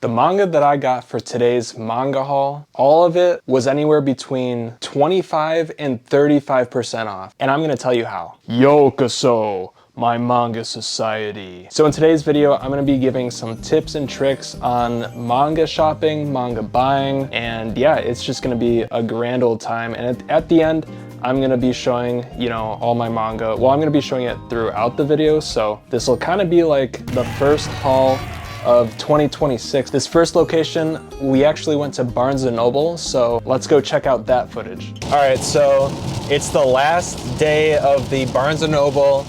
The manga that I got for today's manga haul, all of it was anywhere between 25 and 35% off. And I'm gonna tell you how. Yokoso, my manga society. So in today's video, I'm gonna be giving some tips and tricks on manga shopping, manga buying, and yeah, it's just gonna be a grand old time. And at the end, I'm gonna be showing, you know, all my manga. Well, I'm gonna be showing it throughout the video, so this will kind of be like the first haul of 2026. This first location, we actually went to Barnes & Noble, so let's go check out that footage. All right, so it's the last day of the Barnes & Noble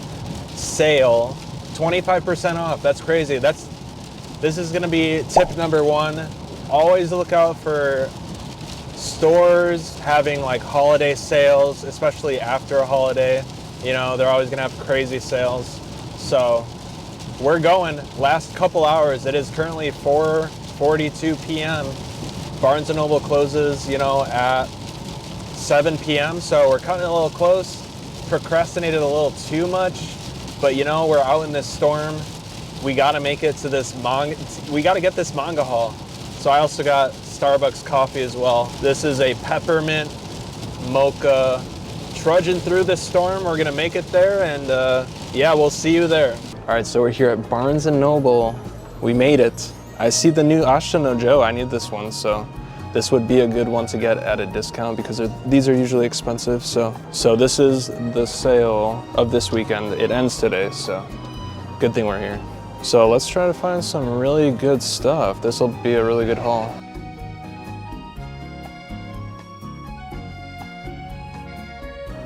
sale. 25% off, that's crazy. This is gonna be tip number one. Always look out for stores having like holiday sales, especially after a holiday. You know, they're always gonna have crazy sales. So we're going last couple hours. It is currently 4:42 p.m. Barnes & Noble closes, you know, at 7 p.m. So we're cutting it a little close. Procrastinated a little too much, but you know, we're out in this storm. We gotta make it to this manga. We gotta get this manga haul. So I also got Starbucks coffee as well. This is a peppermint mocha. Trudging through this storm, we're gonna make it there, and yeah, we'll see you there. All right, so we're here at Barnes & Noble. We made it. I see the new Ashita no Joe. I need this one, so this would be a good one to get at a discount because these are usually expensive. So this is the sale of this weekend. It ends today, so good thing we're here. So let's try to find some really good stuff. This will be a really good haul.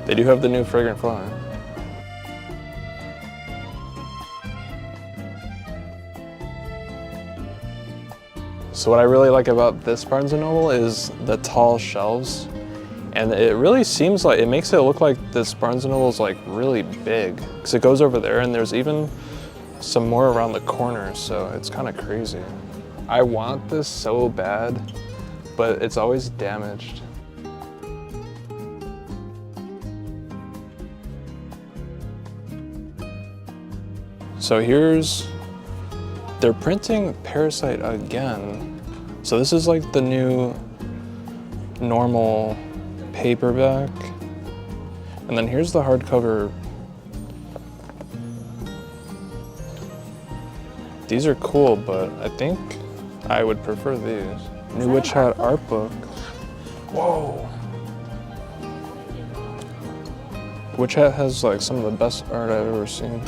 They do have the new fragrant flower. So what I really like about this Barnes & Noble is the tall shelves. And it really seems like, it makes it look like this Barnes & Noble is like really big. Because it goes over there and there's even some more around the corner, so it's kind of crazy. I want this so bad, but it's always damaged. So they're printing Parasite again. So this is like the new normal paperback. And then here's the hardcover. These are cool, but I think I would prefer these. New Witch Hat art book. Whoa. Witch Hat has like some of the best art I've ever seen.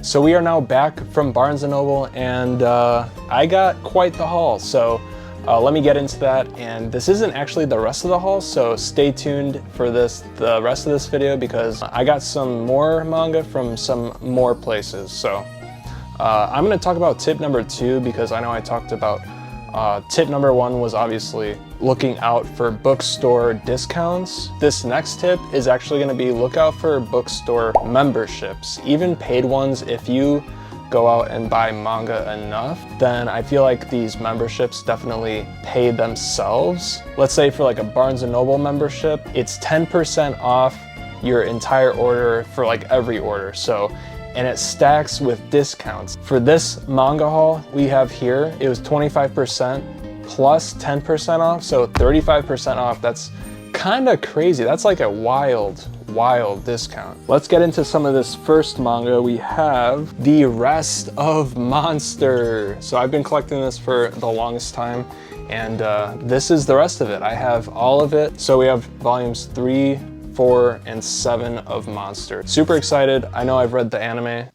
So we are now back from Barnes & Noble, and I got quite the haul. So let me get into that. And this isn't actually the rest of the haul, so stay tuned for the rest of this video, because I got some more manga from some more places. So I'm gonna talk about tip number 2, because I know I talked about tip number 1 was obviously looking out for bookstore discounts. This next tip is actually gonna be look out for bookstore memberships, even paid ones. If you go out and buy manga enough, then I feel like these memberships definitely pay themselves. Let's say for like a Barnes & Noble membership, it's 10% off your entire order for like every order. So, and it stacks with discounts. For this manga haul we have here, it was 25% plus 10% off, so 35% off. That's kind of crazy. That's like a wild discount. Let's get into some of this first manga. We have The Rest of Monster. So I've been collecting this for the longest time, and this is the rest of it. I have all of it. So we have volumes 3, 4, and 7 of Monster. Super excited. I know I've read the anime.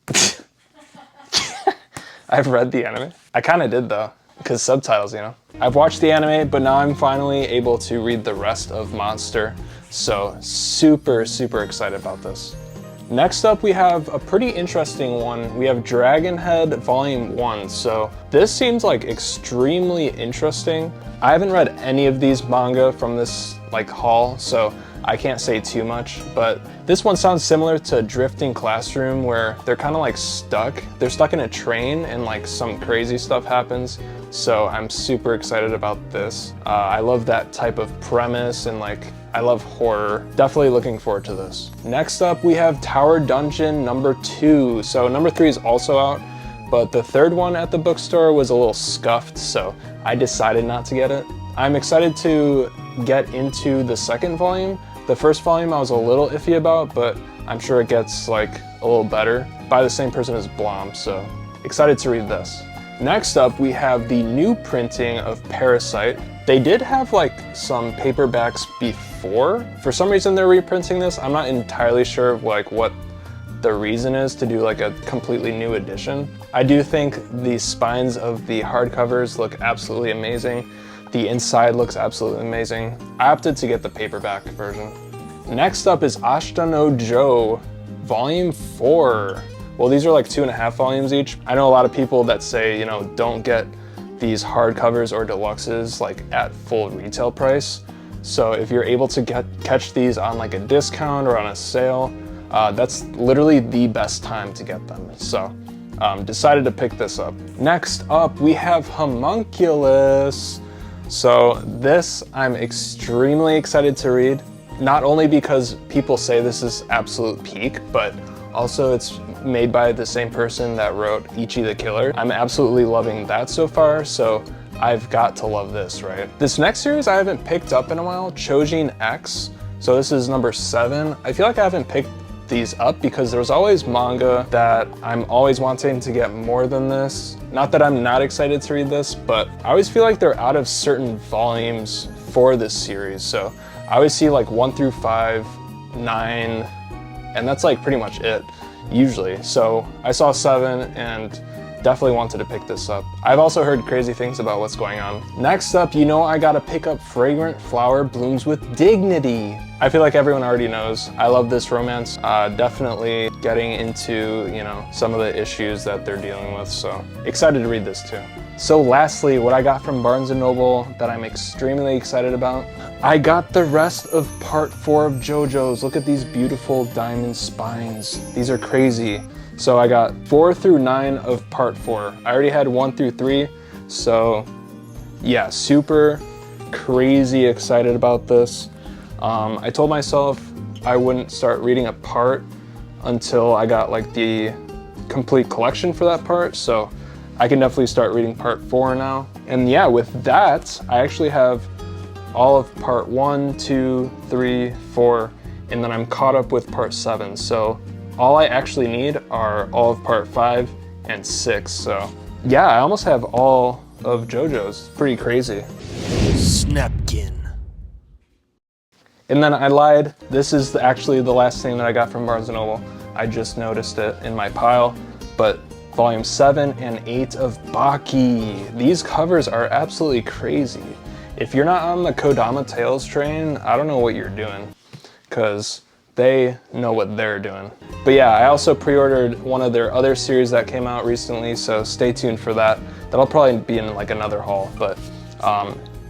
I've read the anime. I kind of did though, because subtitles, you know. I've watched the anime, but now I'm finally able to read the rest of Monster. So super excited about this. Next up, we have a pretty interesting one. We have Dragon Head Volume 1. So this seems like extremely interesting. I haven't read any of these manga from this like haul, so I can't say too much, but this one sounds similar to Drifting Classroom, where they're kind of like stuck. They're stuck in a train and like some crazy stuff happens. So I'm super excited about this. I love that type of premise, and like I love horror. Definitely looking forward to this. Next up, we have Tower Dungeon number 2. So number 3 is also out. but the third one at the bookstore was a little scuffed, so I decided not to get it. I'm excited to get into the second volume. The first volume I was a little iffy about, but I'm sure it gets like a little better by the same person as Blom, so excited to read this. Next up, we have the new printing of Parasite. They did have like some paperbacks before. For some reason they're reprinting this. I'm not entirely sure of like what the reason is to do like a completely new edition. I do think the spines of the hardcovers look absolutely amazing. The inside looks absolutely amazing. I opted to get the paperback version. Next up is Ashita no Joe, Volume 4. Well, these are like 2.5 volumes each. I know a lot of people that say, you know, don't get these hardcovers or deluxes like at full retail price. So if you're able to catch these on like a discount or on a sale, that's literally the best time to get them. So decided to pick this up. Next up, we have Homunculus. So this I'm extremely excited to read, not only because people say this is absolute peak, but also it's made by the same person that wrote Ichi the Killer. I'm absolutely loving that so far, so I've got to love this, right? This next series I haven't picked up in a while, Chojin X. So this is number 7. I feel like I haven't picked these up because there's always manga that I'm always wanting to get more than this. Not that I'm not excited to read this, but I always feel like they're out of certain volumes for this series. So I always see like 1 through 5, 9, and that's like pretty much it, usually. So I saw 7 and definitely wanted to pick this up. I've also heard crazy things about what's going on. Next up, you know I gotta pick up Fragrant Flower Blooms with Dignity. I feel like everyone already knows. I love this romance. Definitely getting into, you know, some of the issues that they're dealing with, so excited to read this too. So lastly, what I got from Barnes & Noble that I'm extremely excited about, I got the rest of part 4 of JoJo's. Look at these beautiful diamond spines. These are crazy. So I got 4 through 9 of part 4. I already had 1 through 3, so yeah, super crazy excited about this. I told myself I wouldn't start reading a part until I got like the complete collection for that part, so I can definitely start reading part 4 now. And yeah, with that, I actually have all of part 1, 2, 3, 4, and then I'm caught up with part 7. So all I actually need are all of part 5 and 6. So yeah, I almost have all of JoJo's. Pretty crazy. Snapkin. And then I lied. This is actually the last thing that I got from Barnes & Noble. I just noticed it in my pile, but volume 7 and 8 of Baki. These covers are absolutely crazy. If you're not on the Kodama Tales train, I don't know what you're doing, because they know what they're doing. But yeah, I also pre-ordered one of their other series that came out recently, so stay tuned for that. That'll probably be in like another haul, but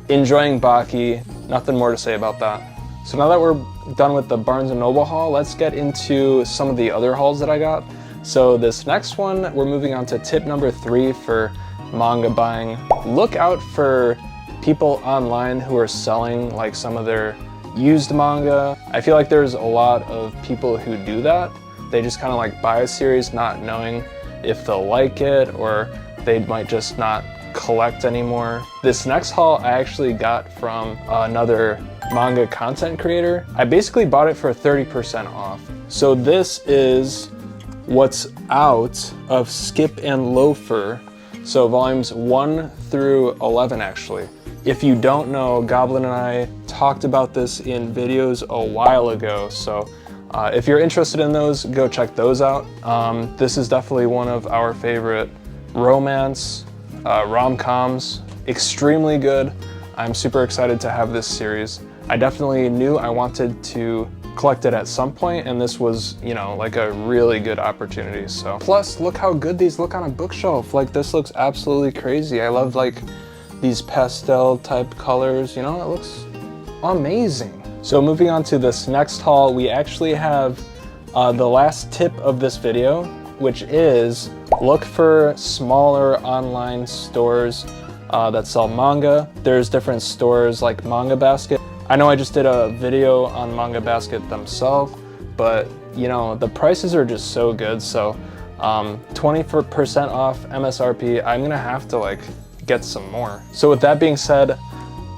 enjoying Baki, nothing more to say about that. So now that we're done with the Barnes & Noble haul, let's get into some of the other hauls that I got. So this next one, we're moving on to tip number 3 for manga buying. Look out for people online who are selling like some of their used manga. I feel like there's a lot of people who do that. They just kind of like buy a series not knowing if they'll like it, or they might just not collect anymore. This next haul I actually got from another manga content creator. I basically bought it for 30% off. So this is what's out of Skip and Loafer. So volumes 1 through 11 actually. If you don't know, Goblin and I talked about this in videos a while ago. So if you're interested in those, go check those out. This is definitely one of our favorite romance rom-coms. Extremely good. I'm super excited to have this series. I definitely knew I wanted to collect it at some point, and this was, you know, like a really good opportunity. So plus, look how good these look on a bookshelf. Like, this looks absolutely crazy. I love like these pastel type colors, you know, it looks amazing. So moving on to this next haul, we actually have the last tip of this video, which is look for smaller online stores that sell manga. There's different stores like Manga Basket. I know I just did a video on Manga Basket themselves, but you know, the prices are just so good. So 20% off MSRP. I'm gonna have to like get some more. So with that being said,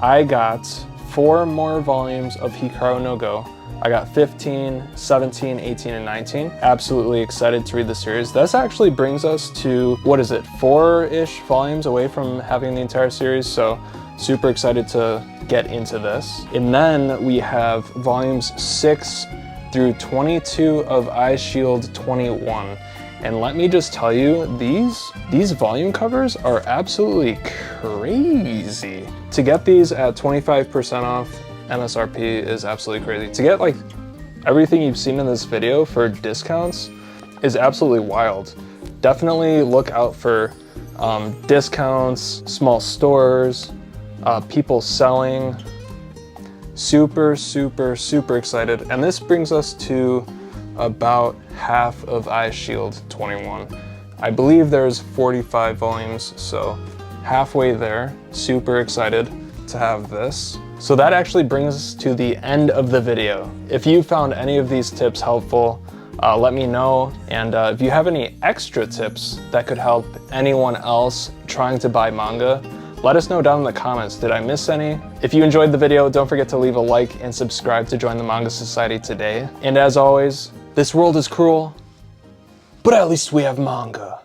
I got 4 more volumes of Hikaru no Go. I got 15, 17, 18, and 19. Absolutely excited to read the series. This actually brings us to, what is it, 4-ish volumes away from having the entire series, so super excited to get into this. And then we have volumes 6 through 22 of Eyeshield 21. And let me just tell you, these volume covers are absolutely crazy. To get these at 25% off MSRP is absolutely crazy. To get like everything you've seen in this video for discounts is absolutely wild. Definitely look out for discounts, small stores, people selling. Super, super, super excited. And this brings us to about half of Eyeshield 21. I believe there's 45 volumes, so halfway there. Super excited to have this. So that actually brings us to the end of the video. If you found any of these tips helpful, let me know. And if you have any extra tips that could help anyone else trying to buy manga, let us know down in the comments. Did I miss any? If you enjoyed the video, don't forget to leave a like and subscribe to join the Manga Society today. And as always, this world is cruel, but at least we have manga.